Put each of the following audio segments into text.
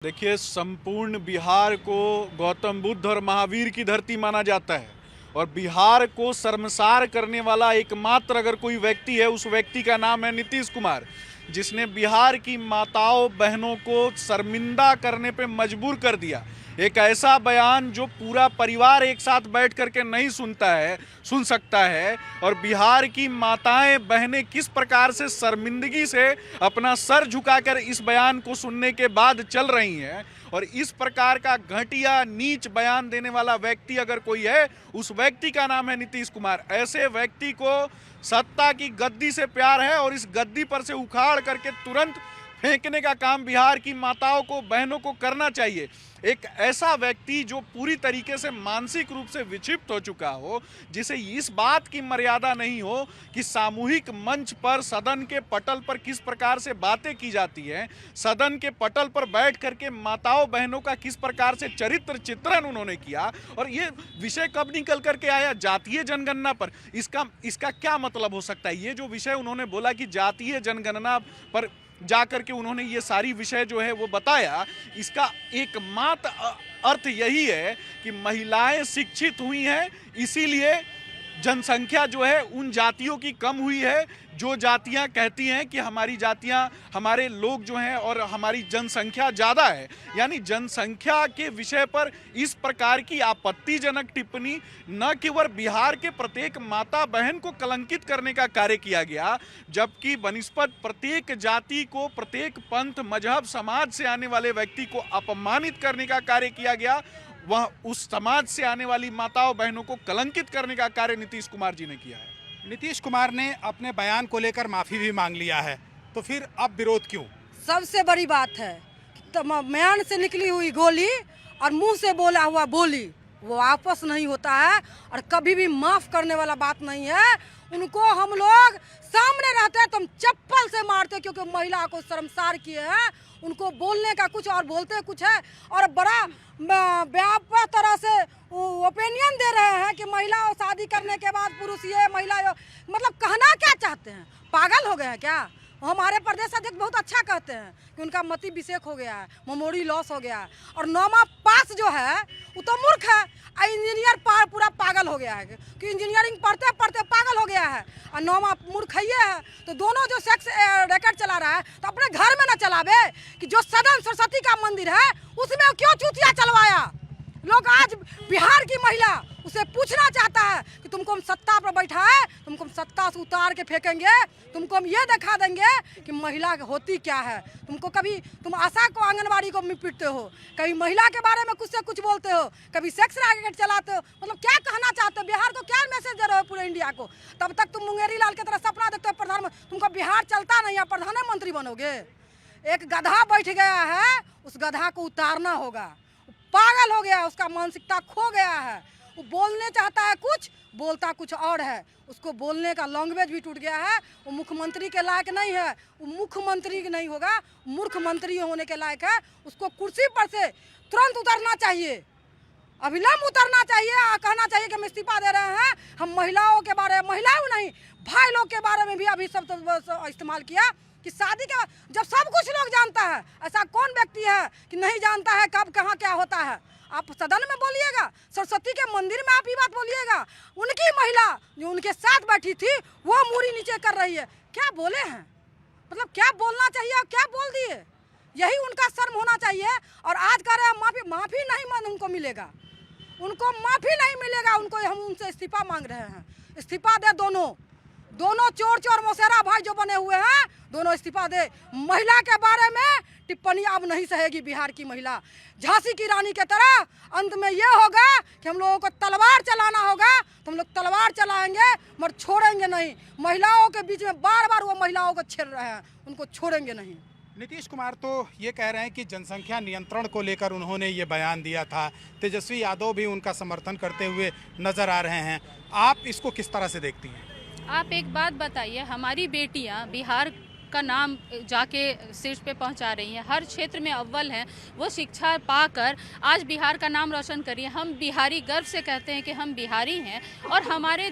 देखिए, संपूर्ण बिहार को गौतम बुद्ध और महावीर की धरती माना जाता है और बिहार को शर्मसार करने वाला एकमात्र अगर कोई व्यक्ति है, उस व्यक्ति का नाम है नीतीश कुमार, जिसने बिहार की माताओं बहनों को शर्मिंदा करने पे मजबूर कर दिया। एक ऐसा बयान जो पूरा परिवार एक साथ बैठ करके नहीं सुन सकता है, और बिहार की माताएं बहनें किस प्रकार से शर्मिंदगी से अपना सर झुकाकर इस बयान को सुनने के बाद चल रही हैं। और इस प्रकार का घटिया नीच बयान देने वाला व्यक्ति अगर कोई है, उस व्यक्ति का नाम है नीतीश कुमार। ऐसे व्यक्ति को सत्ता की गद्दी से प्यार है और इस गद्दी पर से उखाड़ करके तुरंत फेंकने का काम बिहार की माताओं को बहनों को करना चाहिए। एक ऐसा व्यक्ति जो पूरी तरीके से मानसिक रूप से विक्षिप्त हो चुका हो, जिसे इस बात की मर्यादा नहीं हो कि सामूहिक मंच पर सदन के पटल पर किस प्रकार से बातें की जाती हैं, सदन के पटल पर बैठ करके माताओं बहनों का किस प्रकार से चरित्र चित्रण उन्होंने किया। और ये विषय कब निकल करके आया? जातीय जनगणना पर। इसका क्या मतलब हो सकता है? ये जो विषय उन्होंने बोला कि जातीय जनगणना पर जाकर के उन्होंने ये सारी विषय जो है वो बताया, इसका एकमात्र अर्थ यही है कि महिलाएं शिक्षित हुई हैं, इसीलिए जनसंख्या जो है उन जातियों की कम हुई है जो जातियां कहती हैं कि हमारी जातियां, हमारे लोग जो हैं और हमारी जनसंख्या ज़्यादा है। यानी जनसंख्या के विषय पर इस प्रकार की आपत्तिजनक टिप्पणी न केवल बिहार के प्रत्येक माता बहन को कलंकित करने का कार्य किया गया, जबकि बनिस्पत प्रत्येक जाति को, प्रत्येक पंथ मजहब समाज से आने वाले व्यक्ति को अपमानित करने का कार्य किया गया। वह उस समाज से आने वाली माताओं बहनों को कलंकित करने का कार्य नीतीश कुमार जी ने किया है। नीतीश कुमार ने अपने बयान को लेकर माफी भी मांग लिया है, तो फिर अब विरोध क्यों? सबसे बड़ी बात है कि बयान से निकली हुई गोली और मुंह से बोला हुआ बोली वो वापस नहीं होता है और कभी भी माफ करने वाला बात नहीं है। उनको हम लोग सामने रहते हैं तो हम चप्पल से मारते, क्योंकि महिला को शर्मसार किए हैं। उनको बोलने का कुछ और बोलते कुछ है, और बड़ा व्यापक तरह से ओपिनियन दे रहे हैं कि महिला शादी करने के बाद पुरुष ये, महिला ये। मतलब कहना क्या चाहते हैं? पागल हो गए हैं क्या? हमारे प्रदेश अध्यक्ष बहुत अच्छा कहते हैं कि उनका मति विषेक हो गया है, मेमोरी लॉस हो गया है, और नौमा पास जो है वो तो मूर्ख है, और इंजीनियर पूरा पागल हो गया है कि इंजीनियरिंग पढ़ते पढ़ते पागल हो गया है, और नौमा मूर्ख ही है। तो दोनों जो सेक्स रैकेट चला रहा है तो अपने घर में न चलावे, कि जो सदन सरस्वती का मंदिर है उसमें क्यों चूतिया चलवाया? लोग आज बिहार की महिला उसे पूछना चाहता है कि तुमको हम सत्ता पर बैठा है, तुमको हम सत्ता से उतार के फेंकेंगे, तुमको हम ये दिखा देंगे कि महिला होती क्या है। तुमको कभी तुम आशा को, आंगनबाड़ी को पीटते हो, कभी महिला के बारे में कुछ से कुछ बोलते हो, कभी सेक्स रैकेट चलाते हो। मतलब क्या कहना चाहते हो? बिहार को क्या मैसेज दे रहे हो पूरे इंडिया को? तब तक तुम मुंगेरी लाल की तरह सपना देखते हो प्रधानमंत्री, तुमको बिहार चलता नहीं है, प्रधानमंत्री बनोगे। एक गधा बैठ गया है, उस गधा को उतारना होगा। पागल हो गया, उसका मानसिकता खो गया है। वो बोलने चाहता है कुछ, बोलता कुछ और है। उसको बोलने का लैंग्वेज भी टूट गया है। वो मुख्यमंत्री के लायक नहीं है, वो मुख्यमंत्री नहीं होगा, मूर्ख मंत्री होने के लायक है। उसको कुर्सी पर से तुरंत उतरना चाहिए, अविलंब उतरना चाहिए, कहना चाहिए कि हम इस्तीफा दे रहे हैं। हम महिलाओं के बारे में, महिलाओं नहीं भाई लोग के बारे में भी अभी सब इस्तेमाल किया कि शादी के जब सब कुछ लोग जानता है, ऐसा कौन व्यक्ति है कि नहीं जानता है कब कहाँ क्या होता है? आप सदन में बोलिएगा, सरस्वती के मंदिर में आप ये बात बोलिएगा। उनकी महिला जो उनके साथ बैठी थी वो मूरी नीचे कर रही है। क्या बोले हैं? मतलब क्या बोलना चाहिए और क्या बोल दिए? यही उनका शर्म होना चाहिए। और आज कह रहे हैं माफी नहीं उनको मिलेगा, उनको माफी नहीं मिलेगा। उनको हम उनसे इस्तीफा मांग रहे हैं। इस्तीफा दे दोनों चोर मौसेरा भाई जो बने हुए हैं, दोनों इस्तीफा दे। महिला के बारे में टिप्पणी अब नहीं सहेगी बिहार की महिला। झांसी की रानी के तरह अंत में ये होगा कि हम लोगों को तलवार चलाना होगा, तो हम लोग तलवार चलाएंगे मगर छोड़ेंगे नहीं। महिलाओं के बीच में बार बार वो महिलाओं को छेड़ रहे हैं, उनको छोड़ेंगे नहीं। नीतीश कुमार तो ये कह रहे हैं कि जनसंख्या नियंत्रण को लेकर उन्होंने ये बयान दिया था। तेजस्वी यादव भी उनका समर्थन करते हुए नजर आ रहे हैं। आप इसको किस तरह से देखती हैं? आप एक बात बताइए, हमारी बेटियां बिहार का नाम जाके शीर्ष पे पहुंचा रही हैं, हर क्षेत्र में अव्वल हैं, वो शिक्षा पाकर आज बिहार का नाम रोशन करिए। हम बिहारी गर्व से कहते हैं कि हम बिहारी हैं, और हमारे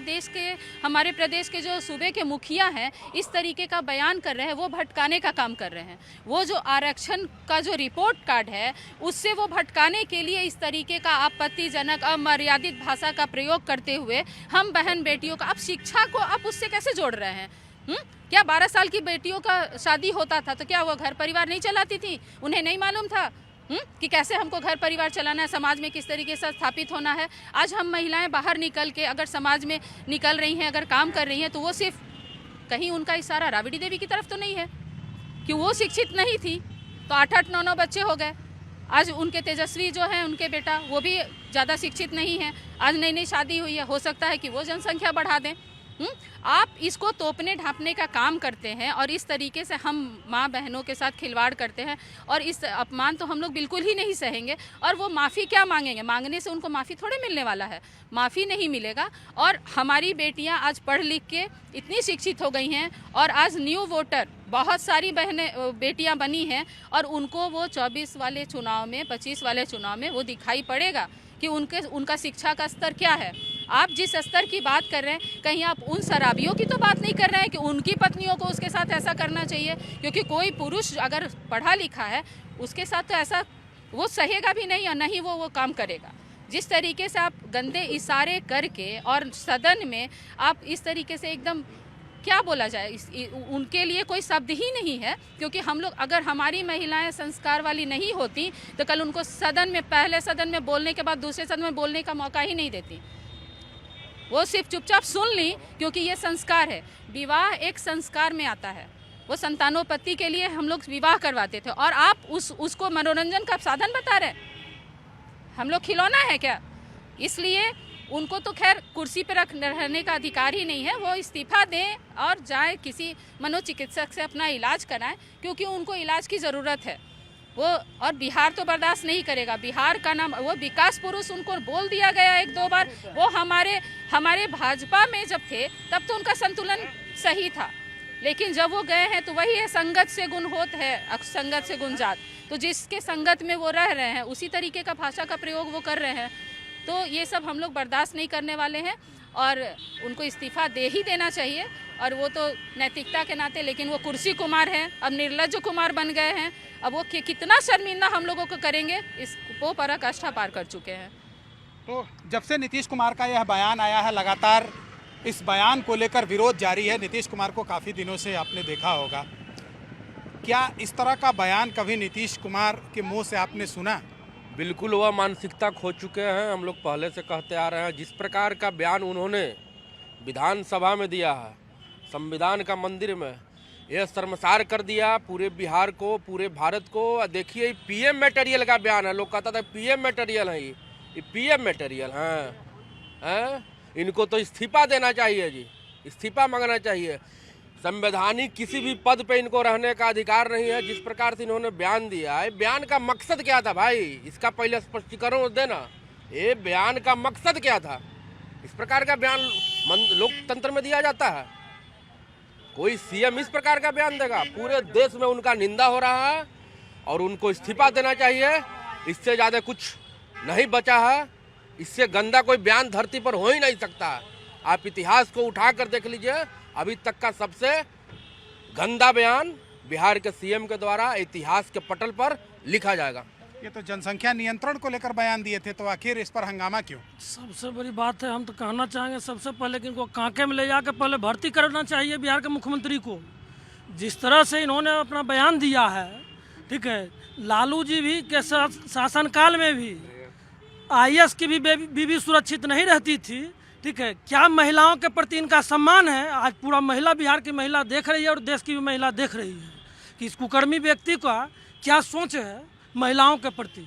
प्रदेश के जो सूबे के मुखिया हैं इस तरीके का बयान कर रहे हैं, वो भटकाने का काम कर रहे हैं। वो जो आरक्षण का जो रिपोर्ट कार्ड है उससे वो भटकाने के लिए इस तरीके का आपत्तिजनक अमर्यादित भाषा का प्रयोग करते हुए हम बहन बेटियों का, अब शिक्षा को आप उससे कैसे जोड़ रहे हैं? क्या 12 साल की बेटियों का शादी होता था तो क्या वो घर परिवार नहीं चलाती थी? उन्हें नहीं मालूम था कि कैसे हमको घर परिवार चलाना है, समाज में किस तरीके से स्थापित होना है? आज हम महिलाएं बाहर निकल के अगर समाज में निकल रही हैं, अगर काम कर रही हैं, तो वो सिर्फ कहीं उनका इशारा राबड़ी देवी की तरफ तो नहीं है कि वो शिक्षित नहीं थी तो 8-8, 9-9 बच्चे हो गए। आज उनके तेजस्वी जो हैं, उनके बेटा, वो भी ज़्यादा शिक्षित नहीं है, आज नई नई शादी हुई है, हो सकता है कि वो जनसंख्या बढ़ा दें। आप इसको तोपने ढांपने का काम करते हैं और इस तरीके से हम माँ बहनों के साथ खिलवाड़ करते हैं, और इस अपमान तो हम लोग बिल्कुल ही नहीं सहेंगे। और वो माफ़ी क्या मांगेंगे? मांगने से उनको माफ़ी थोड़े मिलने वाला है, माफ़ी नहीं मिलेगा। और हमारी बेटियां आज पढ़ लिख के इतनी शिक्षित हो गई हैं, और आज न्यू वोटर बहुत सारी बेटियां बनी हैं, और उनको वो 24 वाले चुनाव में, 25 वाले चुनाव में वो दिखाई पड़ेगा कि उनका शिक्षा का स्तर क्या है। आप जिस स्तर की बात कर रहे हैं, कहीं आप उन शराबियों की तो बात नहीं कर रहे हैं कि उनकी पत्नियों को उसके साथ ऐसा करना चाहिए? क्योंकि कोई पुरुष अगर पढ़ा लिखा है उसके साथ तो ऐसा वो सहेगा भी नहीं, और नहीं वो काम करेगा। जिस तरीके से आप गंदे इशारे करके और सदन में आप इस तरीके से एकदम, क्या बोला जाए, उनके लिए कोई शब्द ही नहीं है। क्योंकि हम लोग, अगर हमारी महिलाएं संस्कार वाली नहीं होती तो कल उनको सदन में, पहले सदन में बोलने के बाद दूसरे सदन में बोलने का मौका ही नहीं देती। वो सिर्फ चुपचाप सुन ली, क्योंकि ये संस्कार है। विवाह एक संस्कार में आता है। वो संतानोत्पत्ति के लिए हम लोग विवाह करवाते थे, और आप उसको मनोरंजन का साधन बता रहे। हम लोग खिलौना है क्या? इसलिए उनको तो खैर कुर्सी पर रहने का अधिकार ही नहीं है। वो इस्तीफा दें और जाए किसी मनोचिकित्सक से अपना इलाज कराएं, क्योंकि उनको इलाज की ज़रूरत है वो। और बिहार तो बर्दाश्त नहीं करेगा। बिहार का नाम, वो विकास पुरुष उनको बोल दिया गया 1-2 बार। वो हमारे भाजपा में जब थे तब तो उनका संतुलन सही था, लेकिन जब वो गए हैं तो वही है, संगत से गुण होत है, संगत से गुण जात। तो जिसके संगत में वो रह रहे हैं उसी तरीके का भाषा का प्रयोग वो कर रहे हैं। तो ये सब हम लोग बर्दाश्त नहीं करने वाले हैं, और उनको इस्तीफा दे ही देना चाहिए। और वो तो नैतिकता के नाते, लेकिन वो कुर्सी कुमार हैं, अब निर्लज्ज कुमार बन गए हैं। अब वो कितना शर्मिंदा हम लोगों को करेंगे, इस वो पराकाष्ठा पार कर चुके हैं। तो जब से नीतीश कुमार का यह बयान आया है, लगातार इस बयान को लेकर विरोध जारी है। नीतीश कुमार को काफ़ी दिनों से आपने देखा होगा, क्या इस तरह का बयान कभी नीतीश कुमार के मुंह से आपने सुना? बिल्कुल, वह मानसिकता खो चुके हैं। हम लोग पहले से कहते आ रहे हैं, जिस प्रकार का बयान उन्होंने विधानसभा में दिया है, संविधान का मंदिर में, यह शर्मसार कर दिया पूरे बिहार को, पूरे भारत को। देखिए, पीएम मटेरियल का बयान है। लोग कहता था पीएम मटेरियल है, ये पीएम मटेरियल है। इनको तो इस्तीफा देना चाहिए जी, इस्तीफा मांगना चाहिए। संवैधानिक किसी भी पद पे इनको रहने का अधिकार नहीं है। जिस प्रकार से इन्होंने बयान दिया है, बयान का मकसद क्या था भाई? इसका पहले स्पष्टीकरण देना। ये बयान का मकसद क्या था? इस प्रकार का बयान लोकतंत्र में दिया जाता है? कोई सीएम इस प्रकार का बयान देगा? पूरे देश में उनका निंदा हो रहा है और उनको इस्तीफा देना चाहिए। इससे ज़्यादा कुछ नहीं बचा है। इससे गंदा कोई बयान धरती पर हो ही नहीं सकता। आप इतिहास को उठा कर देख लीजिए, अभी तक का सबसे गंदा बयान बिहार के सीएम के द्वारा इतिहास के पटल पर लिखा जाएगा। ये तो जनसंख्या नियंत्रण को लेकर बयान दिए थे, तो आखिर इस पर हंगामा क्यों? सबसे बड़ी बात है, हम तो कहना चाहेंगे सबसे पहले कि इनको कांके में ले जाकर पहले भर्ती करना चाहिए बिहार के मुख्यमंत्री को। जिस तरह से इन्होंने अपना बयान दिया है, ठीक है, लालू जी भी के शासनकाल में भी आईएएस की भी बीवी सुरक्षित नहीं रहती थी, ठीक है। क्या महिलाओं के प्रति इनका सम्मान है? आज पूरा महिला, बिहार की महिला देख रही है और देश की भी महिला देख रही है कि इस कुकर्मी व्यक्ति का क्या सोच है महिलाओं के प्रति।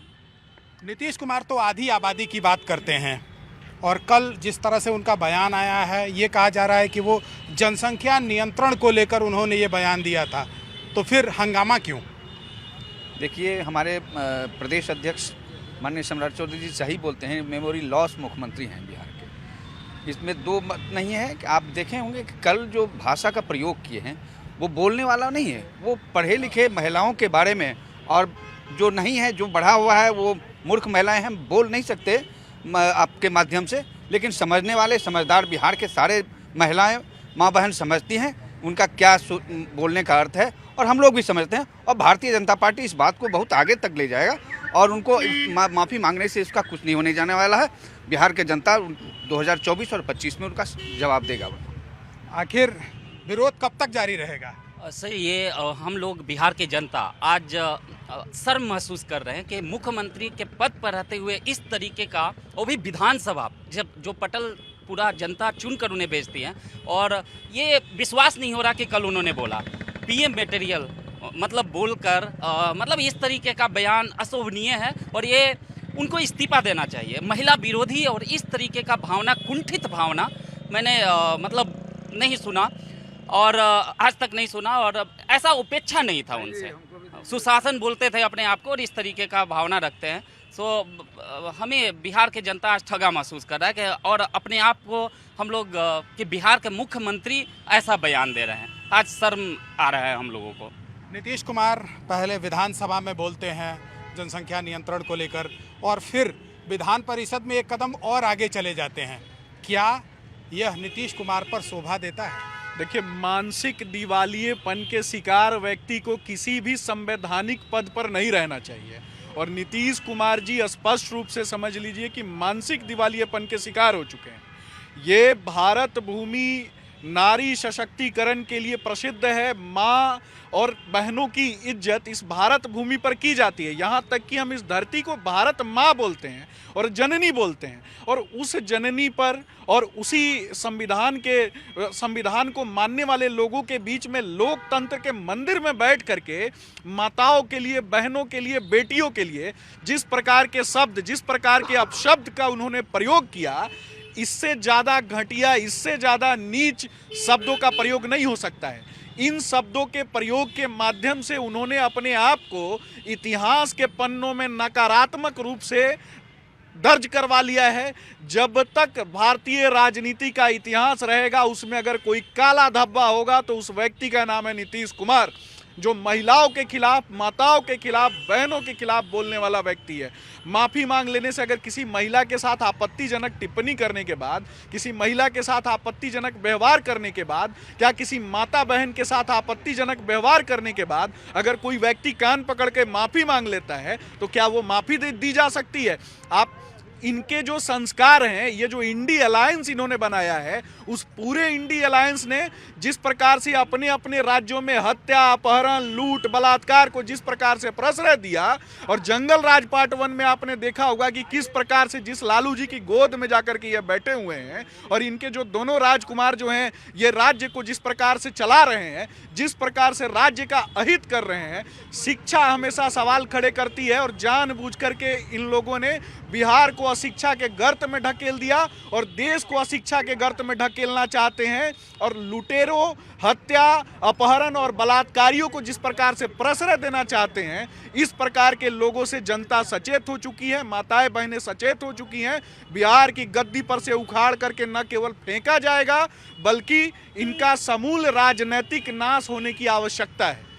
नीतीश कुमार तो आधी आबादी की बात करते हैं, और कल जिस तरह से उनका बयान आया है, ये कहा जा रहा है कि वो जनसंख्या नियंत्रण को लेकर उन्होंने ये बयान दिया था, तो फिर हंगामा क्यों? देखिए, हमारे प्रदेश अध्यक्ष माननीय सम्राट चौधरी जी सही बोलते हैं, मेमोरी लॉस मुख्यमंत्री हैं बिहार के। इसमें दो मत नहीं है कि आप देखे होंगे कि कल जो भाषा का प्रयोग किए हैं वो बोलने वाला नहीं है। वो पढ़े लिखे महिलाओं के बारे में, और जो नहीं है, जो बढ़ा हुआ है, वो मूर्ख महिलाएं हम बोल नहीं सकते आपके माध्यम से, लेकिन समझने वाले समझदार बिहार के सारे महिलाएं माँ बहन समझती हैं उनका क्या बोलने का अर्थ है, और हम लोग भी समझते हैं। और भारतीय जनता पार्टी इस बात को बहुत आगे तक ले जाएगा, और उनको माफ़ी मांगने से इसका कुछ नहीं होने जाने वाला है। बिहार के जनता 2024 और 25 में उनका जवाब देगा। आखिर विरोध कब तक जारी रहेगा? सर, ये हम लोग बिहार की जनता आज शर्म महसूस कर रहे हैं कि मुख्यमंत्री के पद पर रहते हुए इस तरीके का, वो भी विधानसभा जब जो पटल पूरा जनता चुनकर उन्हें भेजती है, और ये विश्वास नहीं हो रहा कि कल उन्होंने बोला पीएम मटेरियल मतलब बोलकर मतलब इस तरीके का बयान अशोभनीय है, और ये उनको इस्तीफा देना चाहिए। महिला विरोधी और इस तरीके का भावना, कुंठित भावना मैंने मतलब नहीं सुना, और आज तक नहीं सुना, और ऐसा उपेक्षा नहीं था उनसे। सुशासन बोलते थे अपने आप को, और इस तरीके का भावना रखते हैं। सो हमें बिहार के जनता आज ठगा महसूस कर रहा है कि, और अपने आप को हम लोग कि बिहार के मुख्यमंत्री ऐसा बयान दे रहे हैं। आज शर्म आ रहा है हम लोगों को। नीतीश कुमार पहले विधानसभा में बोलते हैं जनसंख्या नियंत्रण को लेकर, और फिर विधान परिषद में एक कदम और आगे चले जाते हैं। क्या यह नीतीश कुमार पर शोभा देता है? देखिए, मानसिक दिवालियेपन के शिकार व्यक्ति को किसी भी संवैधानिक पद पर नहीं रहना चाहिए, और नीतीश कुमार जी स्पष्ट रूप से समझ लीजिए कि मानसिक दिवालियेपन के शिकार हो चुके हैं। ये भारत भूमि नारी सशक्तिकरण के लिए प्रसिद्ध है। माँ और बहनों की इज्जत इस भारत भूमि पर की जाती है, यहाँ तक कि हम इस धरती को भारत माँ बोलते हैं और जननी बोलते हैं। और उस जननी पर और उसी संविधान को मानने वाले लोगों के बीच में लोकतंत्र के मंदिर में बैठ करके माताओं के लिए, बहनों के लिए, बेटियों के लिए जिस प्रकार के शब्द, जिस प्रकार के अपशब्द का उन्होंने प्रयोग किया, इससे ज़्यादा घटिया, इससे ज़्यादा नीच शब्दों का प्रयोग नहीं हो सकता है। इन शब्दों के प्रयोग के माध्यम से उन्होंने अपने आप को इतिहास के पन्नों में नकारात्मक रूप से दर्ज करवा लिया है। जब तक भारतीय राजनीति का इतिहास रहेगा, उसमें अगर कोई काला धब्बा होगा तो उस व्यक्ति का नाम है नीतीश कुमार, जो महिलाओं के खिलाफ, माताओं के खिलाफ, बहनों के खिलाफ बोलने वाला व्यक्ति है। माफ़ी मांग लेने से, अगर किसी महिला के साथ आपत्तिजनक टिप्पणी करने के बाद, किसी महिला के साथ आपत्तिजनक व्यवहार करने के बाद, क्या किसी माता बहन के साथ आपत्तिजनक व्यवहार करने के बाद अगर कोई व्यक्ति कान पकड़ के माफ़ी मांग लेता है, तो क्या वो माफ़ी दी जा सकती है? आप इनके जो संस्कार हैं, ये जो इंडी अलायंस इन्होंने बनाया है, उस पूरे इंडी अलायंस ने जिस प्रकार से अपने अपने राज्यों में हत्या, अपहरण, लूट, बलात्कार को जिस प्रकार से प्रश्रय दिया, और जंगल राज पार्ट 1 में आपने देखा होगा कि किस प्रकार से जिस लालू जी की गोद में जाकर के ये बैठे हुए हैं, और इनके जो दोनों राजकुमार जो हैं, ये राज्य को जिस प्रकार से चला रहे हैं, जिस प्रकार से राज्य का अहित कर रहे हैं। शिक्षा हमेशा सवाल खड़े करती है, और जानबूझ करके इन लोगों ने बिहार को अशिक्षा के गर्त में ढकेल दिया और देश को अशिक्षा के गर्त में ढकेलना चाहते हैं। और लुटेरों, हत्या, अपहरण और बलात्कारियों को जिस प्रकार से प्रश्रय देना चाहते हैं, इस प्रकार के लोगों से जनता सचेत हो चुकी है, माताएं बहनें सचेत हो चुकी हैं। बिहार की गद्दी पर से उखाड़ करके न केवल फेंका जाएगा, बल्कि इनका समूल राजनीतिक नाश होने की आवश्यकता है।